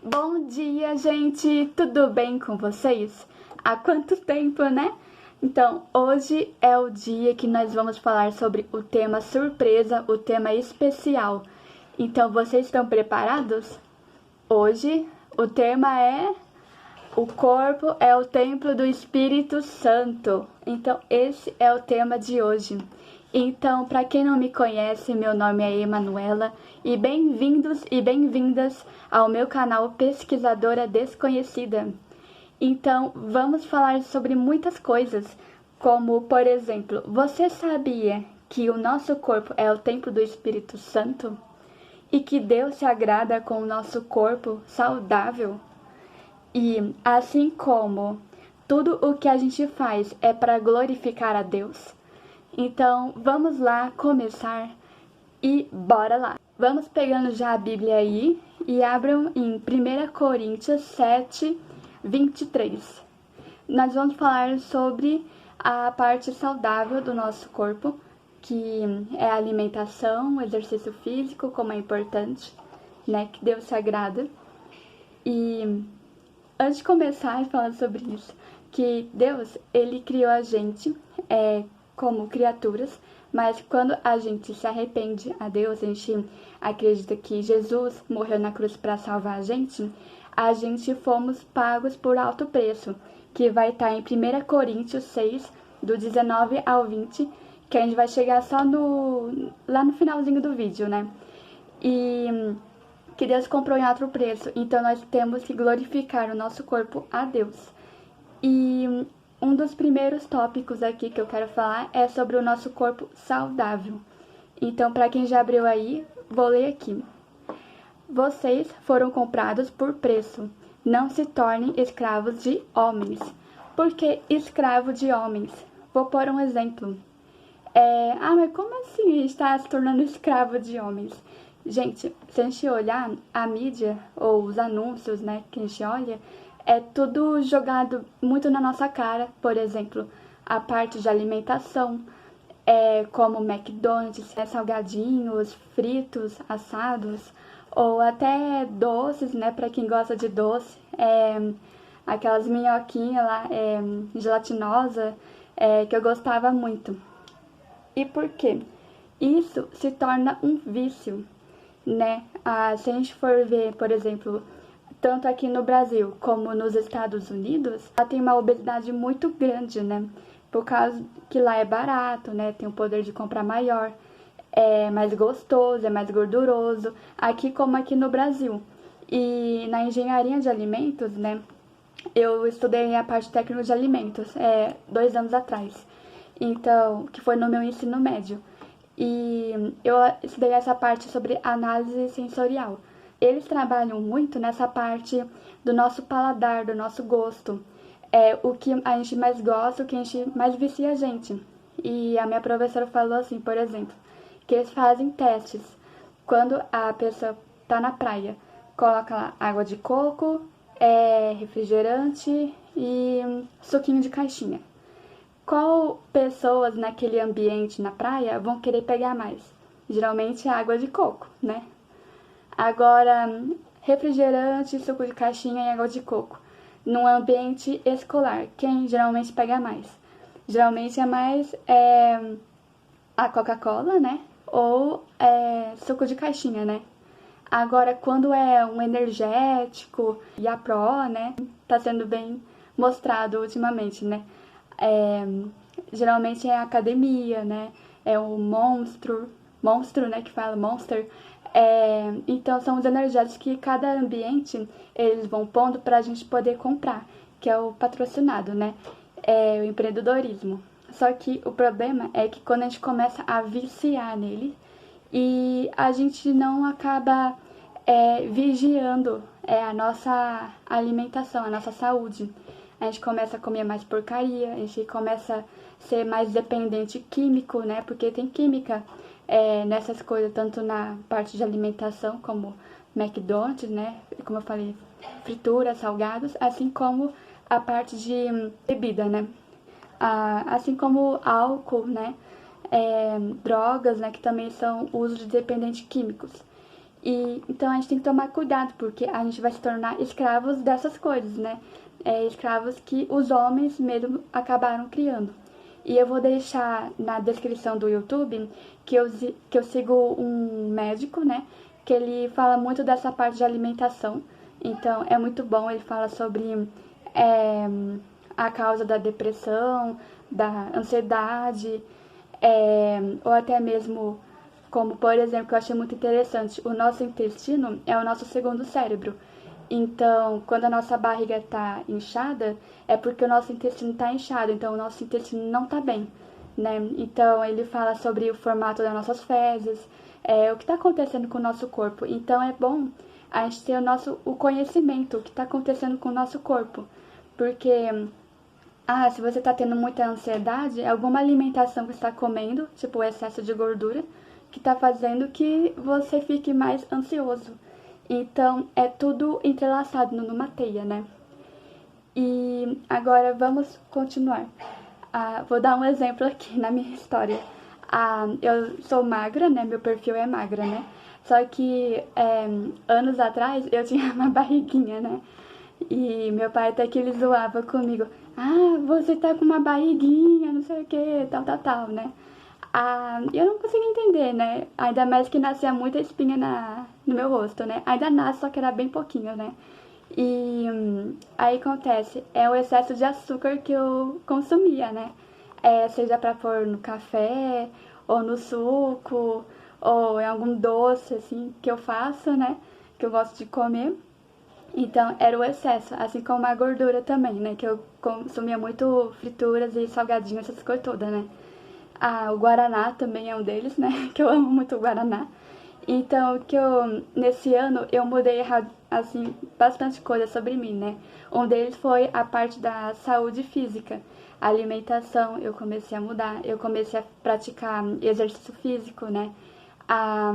Bom dia, gente! Tudo bem com vocês? Há quanto tempo, né? Então, hoje é o dia que nós vamos falar sobre o tema surpresa, o tema especial. Então, vocês estão preparados? Hoje, o tema é: o corpo é o templo do Espírito Santo. Então, esse é o tema de hoje. Então, para quem não me conhece, meu nome é Emanuela e bem-vindos e bem-vindas ao meu canal Pesquisadora Desconhecida. Então, vamos falar sobre muitas coisas, como, por exemplo, você sabia que o nosso corpo é o templo do Espírito Santo? E que Deus se agrada com o nosso corpo saudável? E assim como tudo o que a gente faz é para glorificar a Deus, então vamos lá começar e bora lá. Vamos pegando já a Bíblia aí e abram em 1 Coríntios 7, 23. Nós vamos falar sobre a parte saudável do nosso corpo, que é a alimentação, o exercício físico, como é importante, né, que Deus se agrada. E antes de começar a falar sobre isso, que Deus, ele criou a gente como criaturas, mas quando a gente se arrepende a Deus, a gente acredita que Jesus morreu na cruz para salvar a gente fomos pagos por alto preço, que vai estar em 1 Coríntios 6, do 19 ao 20, que a gente vai chegar só lá no finalzinho do vídeo, né? E que Deus comprou em alto preço, então nós temos que glorificar o nosso corpo a Deus. E um dos primeiros tópicos aqui que eu quero falar é sobre o nosso corpo saudável. Então, para quem já abriu aí, vou ler aqui. Vocês foram comprados por preço. Não se tornem escravos de homens. Por que escravo de homens? Vou pôr um exemplo. Mas como assim está se tornando escravo de homens? Gente, se a gente olhar a mídia ou os anúncios, né, que a gente olha, é tudo jogado muito na nossa cara. Por exemplo, a parte de alimentação, como McDonald's, salgadinhos, fritos, assados, ou até doces, né, para quem gosta de doce, aquelas minhoquinhas lá, gelatinosa, que eu gostava muito. E por quê? Isso se torna um vício, né? Se a gente for ver, por exemplo, tanto aqui no Brasil como nos Estados Unidos, ela tem uma obesidade muito grande, né? Por causa que lá é barato, né? Tem um poder de compra maior, é mais gostoso, é mais gorduroso, aqui como aqui no Brasil. E na engenharia de alimentos, né? Eu estudei a parte técnica de alimentos, 2 anos atrás, então, que foi no meu ensino médio. E eu estudei essa parte sobre análise sensorial. Eles trabalham muito nessa parte do nosso paladar, do nosso gosto. O que a gente mais gosta, o que a gente mais vicia a gente. E a minha professora falou assim, por exemplo, que eles fazem testes. Quando a pessoa tá na praia, coloca lá água de coco, refrigerante e suquinho de caixinha. Qual pessoas naquele ambiente na praia vão querer pegar mais? Geralmente é água de coco, né? Agora, refrigerante, suco de caixinha e água de coco. Num ambiente escolar, quem geralmente pega mais? Geralmente é mais a Coca-Cola, né? Ou suco de caixinha, né? Agora, quando é um energético e a Pro, né? Tá sendo bem mostrado ultimamente, né? Geralmente é a academia, né? É o monstro, né? Que fala Monster. Então são os energéticos que cada ambiente eles vão pondo pra gente poder comprar, que é o patrocinado, né? O empreendedorismo. Só que o problema é que quando a gente começa a viciar nele e a gente não acaba vigiando a nossa alimentação, a nossa saúde. A gente começa a comer mais porcaria, a gente começa a ser mais dependente químico, né? Porque tem química nessas coisas, tanto na parte de alimentação, como McDonald's, né? Como eu falei, fritura, salgados, assim como a parte de bebida, né? Assim como álcool, né? Drogas, né? Que também são uso de dependentes químicos. E então a gente tem que tomar cuidado, porque a gente vai se tornar escravos dessas coisas, né? Escravos que os homens mesmo acabaram criando. E eu vou deixar na descrição do YouTube que eu sigo um médico, né? Que ele fala muito dessa parte de alimentação. Então é muito bom, ele fala sobre é, a causa da depressão, da ansiedade, ou até mesmo, como por exemplo, que eu achei muito interessante, o nosso intestino é o nosso segundo cérebro. Então, quando a nossa barriga está inchada, é porque o nosso intestino está inchado, então o nosso intestino não está bem, né? Então, ele fala sobre o formato das nossas fezes, o que está acontecendo com o nosso corpo. Então, é bom a gente ter o conhecimento, o que está acontecendo com o nosso corpo, porque se você está tendo muita ansiedade, é alguma alimentação que você está comendo, tipo o excesso de gordura, que está fazendo que você fique mais ansioso. Então, é tudo entrelaçado numa teia, né? E agora vamos continuar. Vou dar um exemplo aqui na minha história. Eu sou magra, né? Meu perfil é magra, né? Só que anos atrás eu tinha uma barriguinha, né? E meu pai até que ele zoava comigo. Você tá com uma barriguinha, não sei o que, tal, tal, tal, né? Eu não consegui entender, né? Ainda mais que nascia muita espinha no meu rosto, né? Ainda nasce, só que era bem pouquinho, né? E aí acontece, é o excesso de açúcar que eu consumia, né? Seja pra pôr no café, ou no suco, ou em algum doce, assim, que eu faço, né? Que eu gosto de comer. Então, era o excesso, assim como a gordura também, né? Que eu consumia muito frituras e salgadinhos, essas coisas todas, né? O Guaraná também é um deles, né? Que eu amo muito o Guaraná. Então, nesse ano, eu mudei, assim, bastante coisa sobre mim, né? Um deles foi a parte da saúde física. A alimentação, eu comecei a mudar. Eu comecei a praticar exercício físico, né? Ah,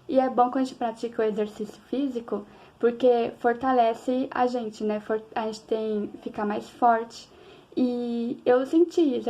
e é bom quando a gente pratica o exercício físico, porque fortalece a gente, né? A gente fica mais forte. E eu senti isso,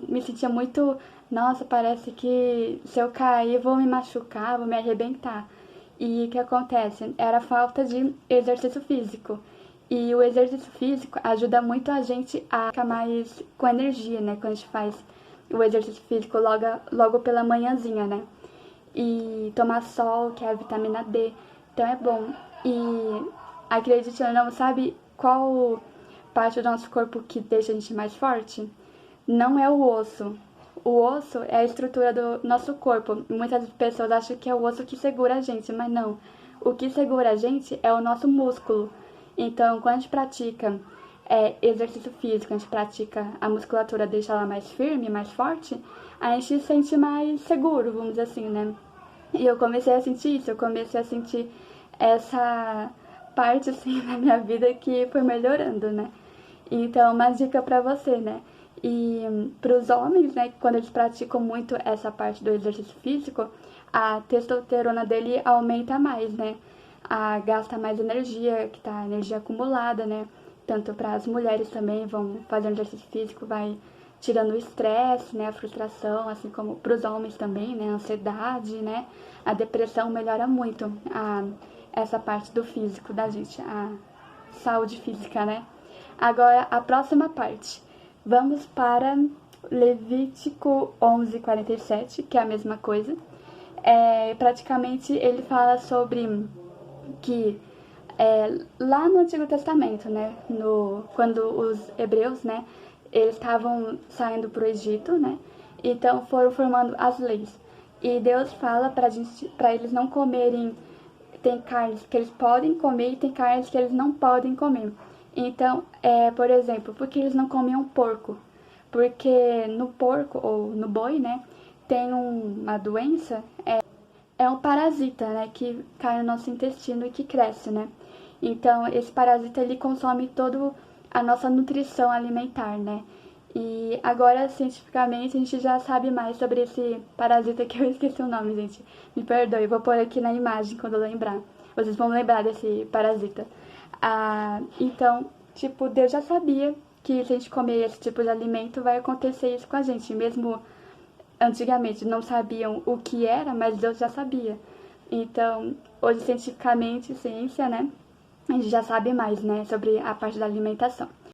me sentia muito, nossa, parece que se eu cair vou me machucar, vou me arrebentar. E o que acontece? Era falta de exercício físico. E o exercício físico ajuda muito a gente a ficar mais com energia, né? Quando a gente faz o exercício físico logo pela manhãzinha, né? E tomar sol, que é a vitamina D. Então é bom. E acredite ou não, sabe qual parte do nosso corpo que deixa a gente mais forte? Não é o osso. O osso é a estrutura do nosso corpo. Muitas pessoas acham que é o osso que segura a gente, mas não. O que segura a gente é o nosso músculo. Então, quando a gente pratica exercício físico, a gente pratica a musculatura, deixa ela mais firme, mais forte, a gente se sente mais seguro, vamos dizer assim, né? E eu comecei a sentir isso, eu comecei a sentir essa parte, assim, na minha vida que foi melhorando, né? Então, uma dica pra você, né? E pros homens, né, quando eles praticam muito essa parte do exercício físico, a testosterona dele aumenta mais, né? Gasta mais energia, que tá energia acumulada, né? Tanto para as mulheres também vão fazer exercício físico, vai tirando o estresse, né, a frustração, assim como para os homens também, né, a ansiedade, né, a depressão melhora muito essa parte do físico da gente, a saúde física, né. Agora, a próxima parte. Vamos para Levítico 11:47, que é a mesma coisa. Praticamente ele fala sobre que lá no Antigo Testamento, né, quando os hebreus, né, eles estavam saindo para o Egito, né, então foram formando as leis. E Deus fala para eles não comerem, tem carnes que eles podem comer e tem carnes que eles não podem comer. Então, por exemplo, por que eles não comiam porco? Porque no porco ou no boi, né, tem uma doença, um parasita, né, que cai no nosso intestino e que cresce, né. Então, esse parasita, ele consome toda a nossa nutrição alimentar, né. E agora, cientificamente, a gente já sabe mais sobre esse parasita que eu esqueci o nome, gente. Me perdoe, vou pôr aqui na imagem quando eu lembrar. Vocês vão lembrar desse parasita. Então, tipo, Deus já sabia que se a gente comer esse tipo de alimento vai acontecer isso com a gente, mesmo antigamente não sabiam o que era, mas Deus já sabia. Então, hoje, cientificamente, ciência, né? A gente já sabe mais, né, sobre a parte da alimentação.